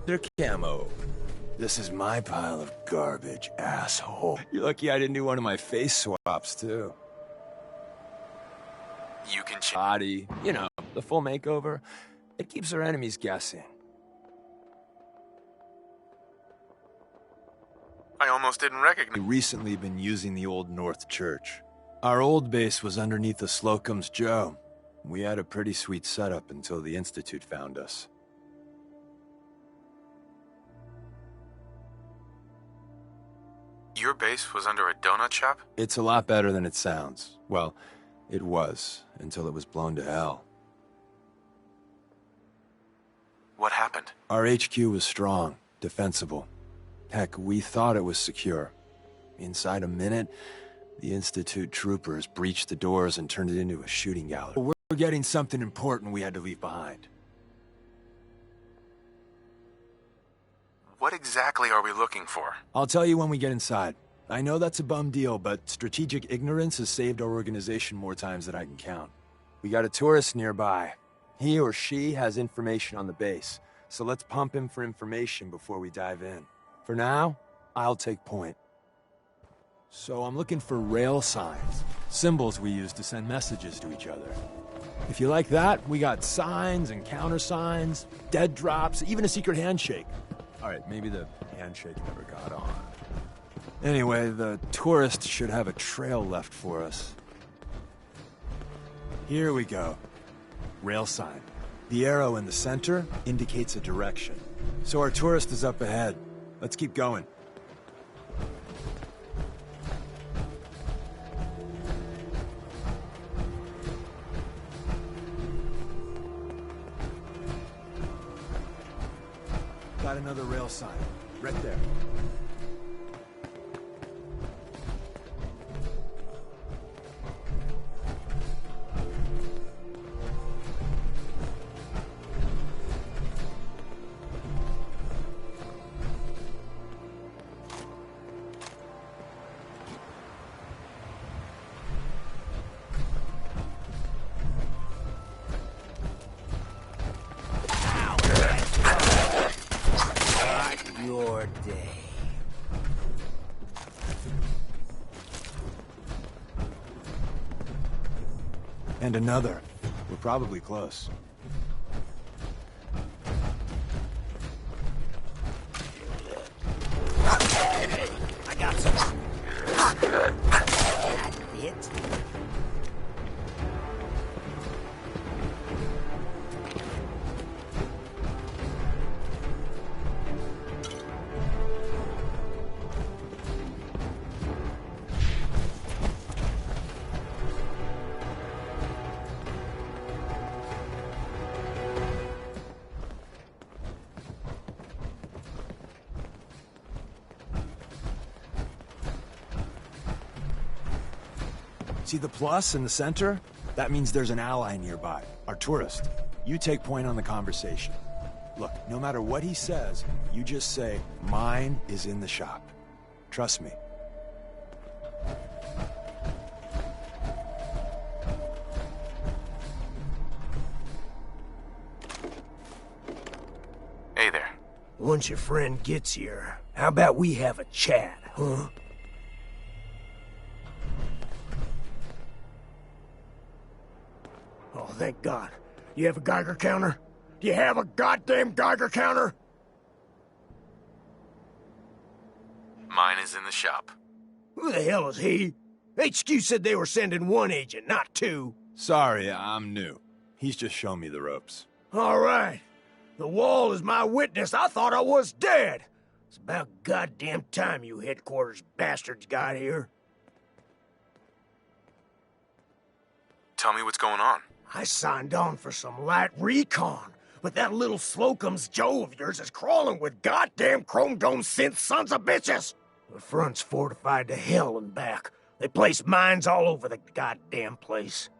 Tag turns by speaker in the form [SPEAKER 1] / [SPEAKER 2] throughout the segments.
[SPEAKER 1] Their camo. This is my pile of garbage, asshole. You're lucky I didn't do one of my face swaps, too. You can body, you know, the full makeover. It keeps our enemies guessing.
[SPEAKER 2] I almost didn't recognize.
[SPEAKER 1] We've recently been using the Old North Church. Our old base was underneath the Slocum's Joe. We had a pretty sweet setup until the Institute found us.
[SPEAKER 2] Your base was under a donut shop?
[SPEAKER 1] It's a lot better than it sounds. Well, it was, until it was blown to hell.
[SPEAKER 2] What happened?
[SPEAKER 1] Our HQ was strong, defensible. Heck, we thought it was secure. Inside a minute, the Institute troopers breached the doors and turned it into a shooting gallery. We're getting something important we had to leave behind.
[SPEAKER 2] What exactly are we looking for?
[SPEAKER 1] I'll tell you when we get inside. I know that's a bum deal, but strategic ignorance has saved our organization more times than I can count. We got a tourist nearby. He or she has information on the base, so let's pump him for information before we dive in. For now, I'll take point. So I'm looking for rail signs, symbols we use to send messages to each other. If you like that, we got signs and countersigns, dead drops, even a secret handshake. All right, maybe the handshake never got on. Anyway, the tourist should have a trail left for us. Here we go. Rail sign. The arrow in the center indicates a direction. So our tourist is up ahead. Let's keep going. Got another rail sign. Right there.
[SPEAKER 3] Your day.
[SPEAKER 1] And another. We're probably close.
[SPEAKER 3] I got some. That it.
[SPEAKER 1] See the plus in the center? That means there's an ally nearby, our tourist. You take point on the conversation. Look, no matter what he says, you just say, "Mine is in the shop." Trust me.
[SPEAKER 2] Hey there.
[SPEAKER 3] Once your friend gets here, how about we have a chat, huh? Oh, thank God. You have a Geiger counter? Do you have a goddamn Geiger counter?
[SPEAKER 2] Mine is in the shop.
[SPEAKER 3] Who the hell is he? HQ said they were sending one agent, not two.
[SPEAKER 1] Sorry, I'm new. He's just shown me the ropes.
[SPEAKER 3] All right. The wall is my witness. I thought I was dead. It's about goddamn time you headquarters bastards got here.
[SPEAKER 2] Tell me what's going on.
[SPEAKER 3] I signed on for some light recon, but that little Slocum's Joe of yours is crawling with goddamn chrome dome synth sons of bitches. The front's fortified to hell and back. They place mines all over the goddamn place.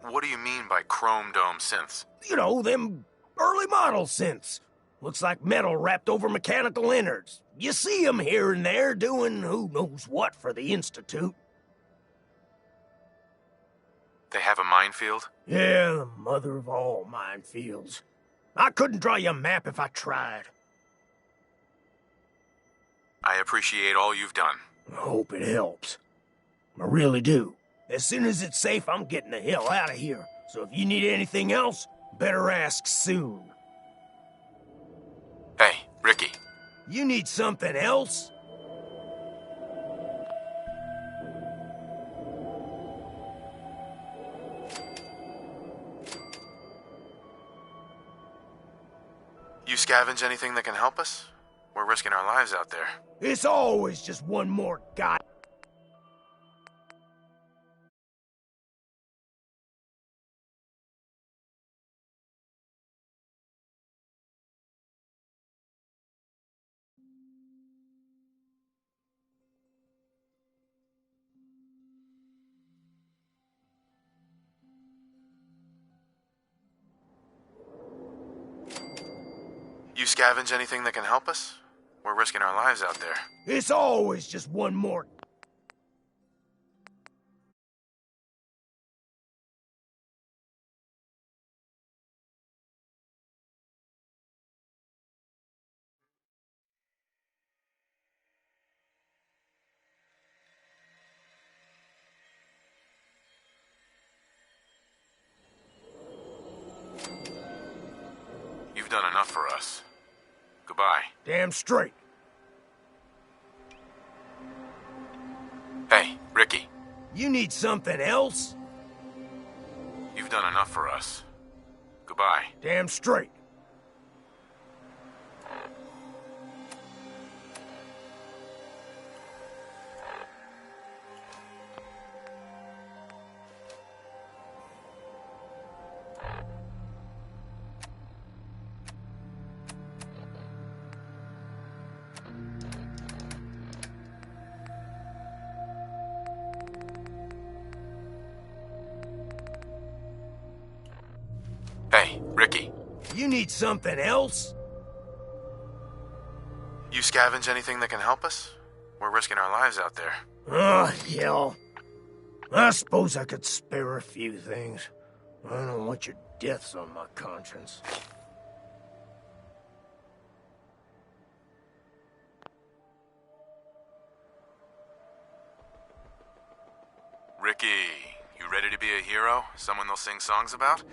[SPEAKER 2] What do you mean by chrome dome synths?
[SPEAKER 3] You know, them early model synths. Looks like metal wrapped over mechanical innards. You see them here and there doing who knows what for the Institute.
[SPEAKER 2] They have a minefield?
[SPEAKER 3] Yeah, the mother of all minefields. I couldn't draw you a map if I tried.
[SPEAKER 2] I appreciate all you've done.
[SPEAKER 3] I hope it helps. I really do. As soon as it's safe, I'm getting the hell out of here. So if you need anything else, better ask soon.
[SPEAKER 2] Hey, Ricky.
[SPEAKER 3] You need something else?
[SPEAKER 2] You scavenge anything that can help us? We're risking our lives out there.
[SPEAKER 3] It's always just one more guy.
[SPEAKER 2] You scavenge anything that can help us? We're risking our lives out there.
[SPEAKER 3] It's always just one more.
[SPEAKER 2] You've done enough for us. Goodbye.
[SPEAKER 3] Damn straight.
[SPEAKER 2] Hey, Ricky.
[SPEAKER 3] You need something else?
[SPEAKER 2] You've done enough for us. Goodbye.
[SPEAKER 3] Damn straight.
[SPEAKER 2] Hey, Ricky.
[SPEAKER 3] You need something else?
[SPEAKER 2] You scavenge anything that can help us? We're risking our lives out there.
[SPEAKER 3] Oh, hell. I suppose I could spare a few things. I don't want your deaths on my conscience.
[SPEAKER 2] Ricky, you ready to be a hero? Someone they'll sing songs about?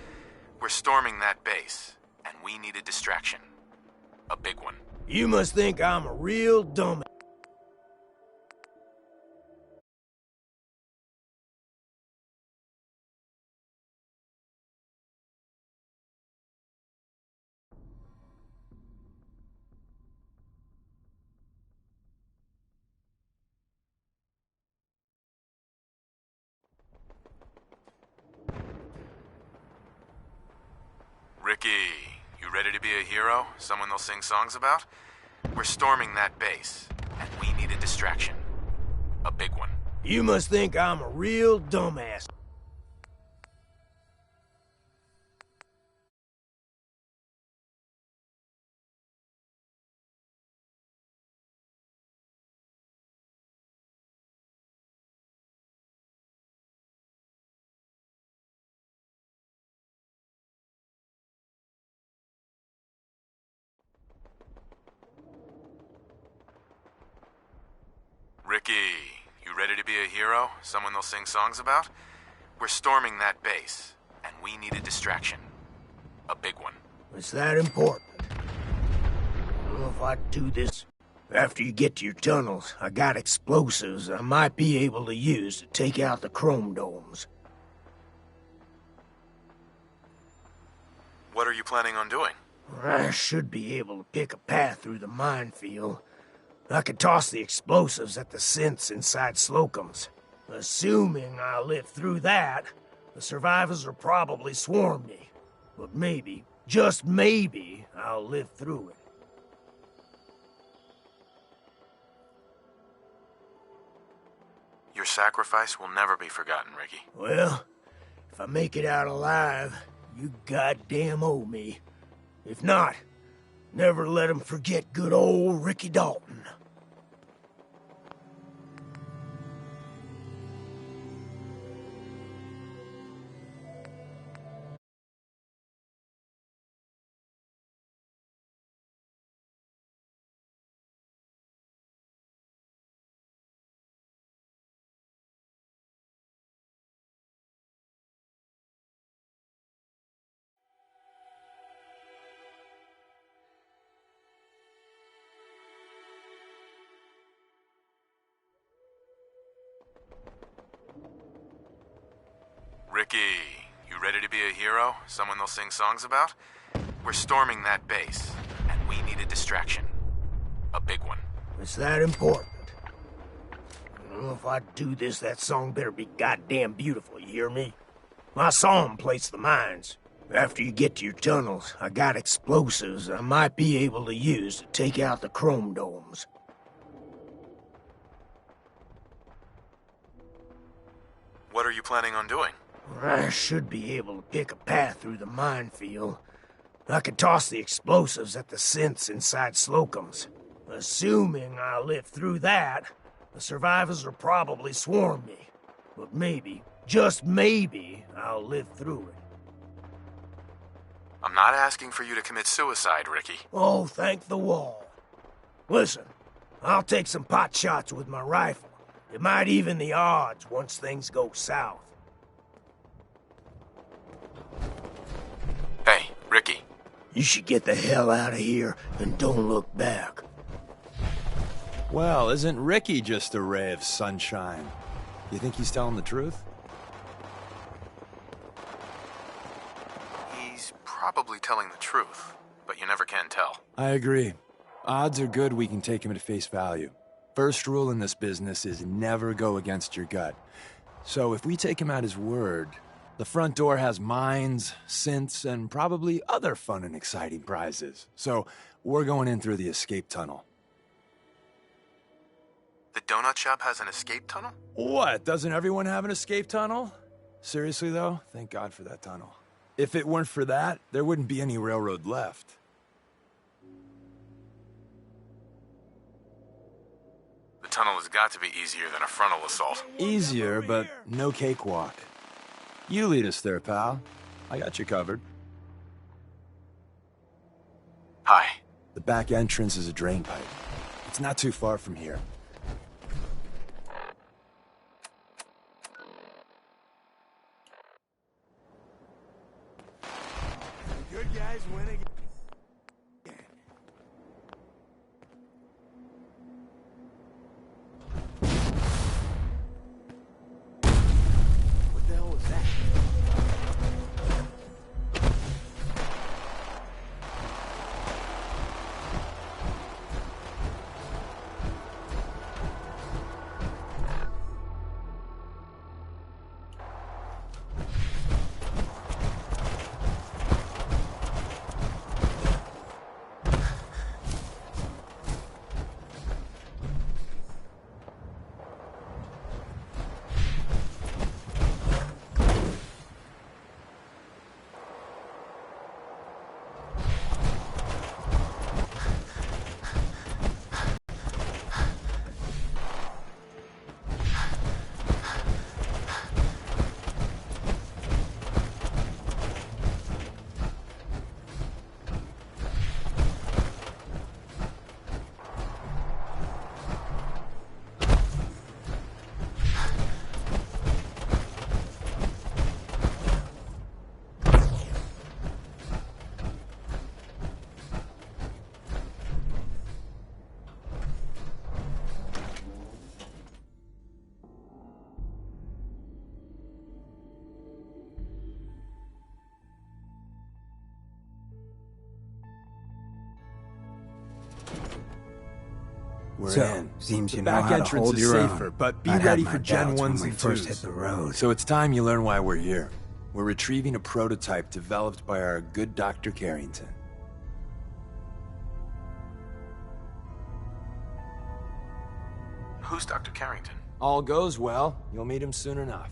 [SPEAKER 2] We're storming that base, and we need a distraction. A big one.
[SPEAKER 3] You must think I'm a real dumb.
[SPEAKER 2] Ricky, you ready to be a hero? Someone they'll sing songs about? We're storming that base, and we need a distraction. A big one.
[SPEAKER 3] You must think I'm a real dumbass.
[SPEAKER 2] Ricky, you ready to be a hero? Someone they'll sing songs about? We're storming that base, and we need a distraction. A big one.
[SPEAKER 3] It's that important. I don't know if I'd do this. After you get to your tunnels, I got explosives I might be able to use to take out the chrome domes.
[SPEAKER 2] What are you planning on doing?
[SPEAKER 3] I should be able to pick a path through the minefield. I could toss the explosives at the synths inside Slocum's. Assuming I live through that, the survivors will probably swarm me. But maybe, just maybe, I'll live through it.
[SPEAKER 2] Your sacrifice will never be forgotten, Ricky.
[SPEAKER 3] Well, if I make it out alive, you goddamn owe me. If not, never let 'em forget good old Ricky Dalton.
[SPEAKER 2] Ricky, you ready to be a hero? Someone they'll sing songs about? We're storming that base, and we need a distraction. A big one.
[SPEAKER 3] It's that important. Well, if I do this, that song better be goddamn beautiful, you hear me? My song plates the mines. After you get to your tunnels, I got explosives I might be able to use to take out the chrome domes.
[SPEAKER 2] What are you planning on doing?
[SPEAKER 3] I should be able to pick a path through the minefield. I could toss the explosives at the synths inside Slocum's. Assuming I live through that, the survivors will probably swarm me. But maybe, just maybe, I'll live through it.
[SPEAKER 2] I'm not asking for you to commit suicide, Ricky.
[SPEAKER 3] Oh, thank the wall. Listen, I'll take some pot shots with my rifle. It might even the odds once things go south.
[SPEAKER 2] Hey, Ricky.
[SPEAKER 3] You should get the hell out of here and don't look back.
[SPEAKER 1] Well, isn't Ricky just a ray of sunshine? You think he's telling the truth?
[SPEAKER 2] He's probably telling the truth, but you never can tell.
[SPEAKER 1] I agree. Odds are good we can take him at face value. First rule in this business is never go against your gut. So if we take him at his word, the front door has mines, synths, and probably other fun and exciting prizes. So we're going in through the escape tunnel.
[SPEAKER 2] The donut shop has an escape tunnel?
[SPEAKER 1] What? Doesn't everyone have an escape tunnel? Seriously, though? Thank God for that tunnel. If it weren't for that, there wouldn't be any railroad left.
[SPEAKER 2] The tunnel has got to be easier than a frontal assault.
[SPEAKER 1] Easier, but no cakewalk. You lead us there, pal. I got you covered.
[SPEAKER 2] Hi.
[SPEAKER 1] The back entrance is a drain pipe. It's not too far from here.
[SPEAKER 3] Good guys win again. What the hell was that?
[SPEAKER 1] We're in.
[SPEAKER 4] Seems you
[SPEAKER 1] The
[SPEAKER 4] know
[SPEAKER 1] back
[SPEAKER 4] how to
[SPEAKER 1] entrance
[SPEAKER 4] hold
[SPEAKER 1] is
[SPEAKER 4] your
[SPEAKER 1] safer,
[SPEAKER 4] own.
[SPEAKER 1] but be
[SPEAKER 4] I'd
[SPEAKER 1] ready
[SPEAKER 4] had
[SPEAKER 1] for
[SPEAKER 4] my
[SPEAKER 1] Gen
[SPEAKER 4] doubts when
[SPEAKER 1] 1s
[SPEAKER 4] we
[SPEAKER 1] and
[SPEAKER 4] first
[SPEAKER 1] 2s.
[SPEAKER 4] hit the road.
[SPEAKER 1] So it's time you learn why we're here. We're retrieving a prototype developed by our good Dr. Carrington.
[SPEAKER 2] Who's Dr. Carrington?
[SPEAKER 1] All goes well, you'll meet him soon enough.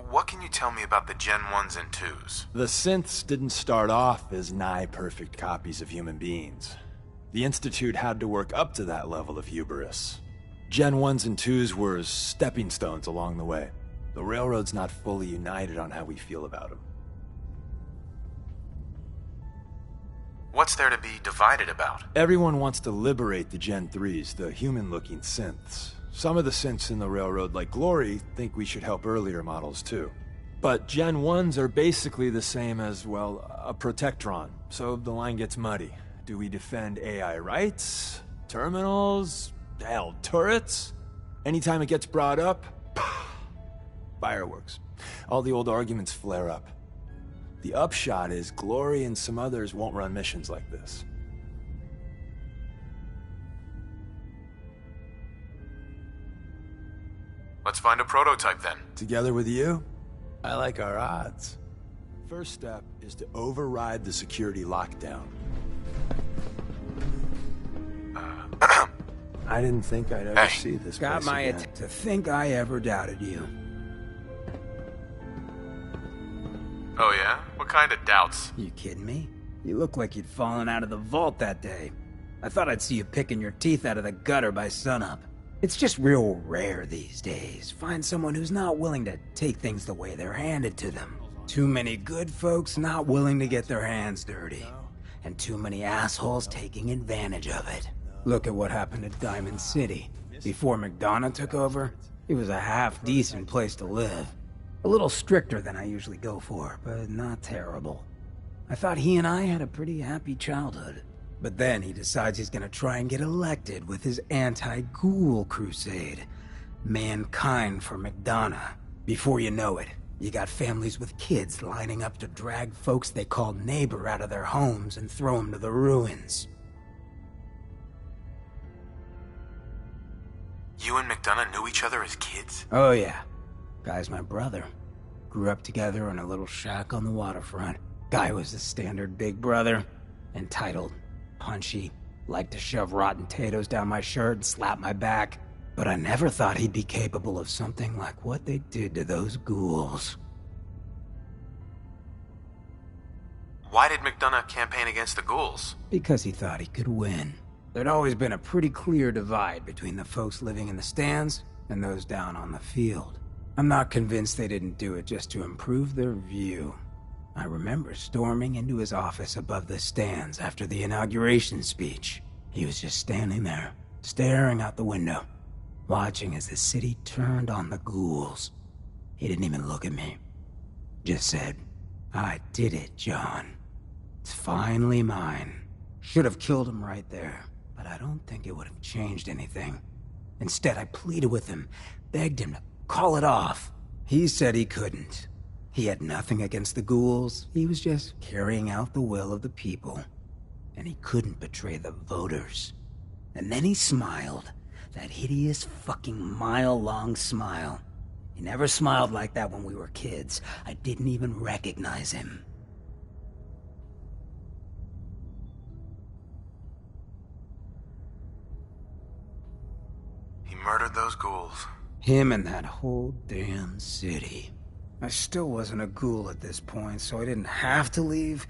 [SPEAKER 2] What can you tell me about the Gen 1s and 2s?
[SPEAKER 1] The synths didn't start off as nigh-perfect copies of human beings. The Institute had to work up to that level of hubris. Gen 1s and 2s were stepping stones along the way. The Railroad's not fully united on how we feel about them.
[SPEAKER 2] What's there to be divided about?
[SPEAKER 1] Everyone wants to liberate the Gen 3s, the human-looking synths. Some of the synths in the Railroad, like Glory, think we should help earlier models too. But Gen 1s are basically the same as, well, a Protectron, so the line gets muddy. Do we defend AI rights? Terminals? Hell, turrets? Anytime it gets brought up, Fireworks. All the old arguments flare up. The upshot is Glory and some others won't run missions like this.
[SPEAKER 2] Let's find a prototype then.
[SPEAKER 1] Together with you, I like our odds. First step is to override the security lockdown. I didn't think I'd ever see this
[SPEAKER 4] Got
[SPEAKER 1] place
[SPEAKER 4] my
[SPEAKER 1] again.
[SPEAKER 4] to think I ever doubted you.
[SPEAKER 2] Oh yeah? What kind of doubts?
[SPEAKER 4] You kidding me? You look like you'd fallen out of the vault that day. I thought I'd see you picking your teeth out of the gutter by sunup. It's just real rare these days. Find someone who's not willing to take things the way they're handed to them. Too many good folks not willing to get their hands dirty. And too many assholes taking advantage of it. Look at what happened at Diamond City. Before McDonough took over, it was a half-decent place to live. A little stricter than I usually go for, but not terrible. I thought he and I had a pretty happy childhood. But then he decides he's gonna try and get elected with his anti-ghoul crusade. Mankind for McDonough. Before you know it, you got families with kids lining up to drag folks they call neighbor out of their homes and throw them to the ruins.
[SPEAKER 2] You and McDonough knew each other as kids?
[SPEAKER 4] Oh yeah. Guy's my brother. Grew up together in a little shack on the waterfront. Guy was the standard big brother. Entitled, punchy, liked to shove rotten potatoes down my shirt and slap my back. But I never thought he'd be capable of something like what they did to those ghouls.
[SPEAKER 2] Why did McDonough campaign against the ghouls?
[SPEAKER 4] Because he thought he could win. There'd always been a pretty clear divide between the folks living in the stands and those down on the field. I'm not convinced they didn't do it just to improve their view. I remember storming into his office above the stands after the inauguration speech. He was just standing there, staring out the window, watching as the city turned on the ghouls. He didn't even look at me. Just said, "I did it, John. It's finally mine." Should have killed him right there, but I don't think it would have changed anything. Instead, I pleaded with him, begged him to call it off. He said he couldn't. He had nothing against the ghouls. He was just carrying out the will of the people. And he couldn't betray the voters. And then he smiled. That hideous fucking mile-long smile. He never smiled like that when we were kids. I didn't even recognize him.
[SPEAKER 2] He murdered those ghouls.
[SPEAKER 4] Him and that whole damn city. I still wasn't a ghoul at this point, so I didn't have to leave,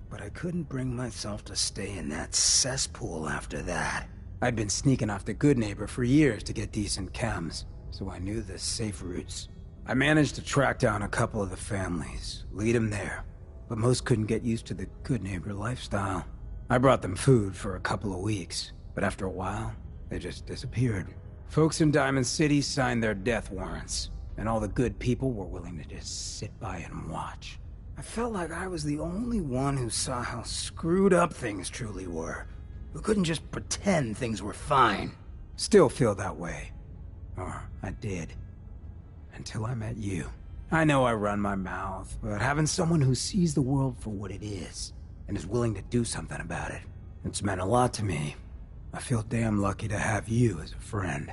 [SPEAKER 4] but I couldn't bring myself to stay in that cesspool after that. I'd been sneaking off the Good Neighbor for years to get decent chems, so I knew the safe routes. I managed to track down a couple of the families, lead them there, but most couldn't get used to the Good Neighbor lifestyle. I brought them food for a couple of weeks, but after a while, they just disappeared. Folks in Diamond City signed their death warrants, and all the good people were willing to just sit by and watch. I felt like I was the only one who saw how screwed up things truly were, who couldn't just pretend things were fine. Still feel that way. Or I did. Until I met you. I know I run my mouth, but having someone who sees the world for what it is, and is willing to do something about it, it's meant a lot to me. I feel damn lucky to have you as a friend.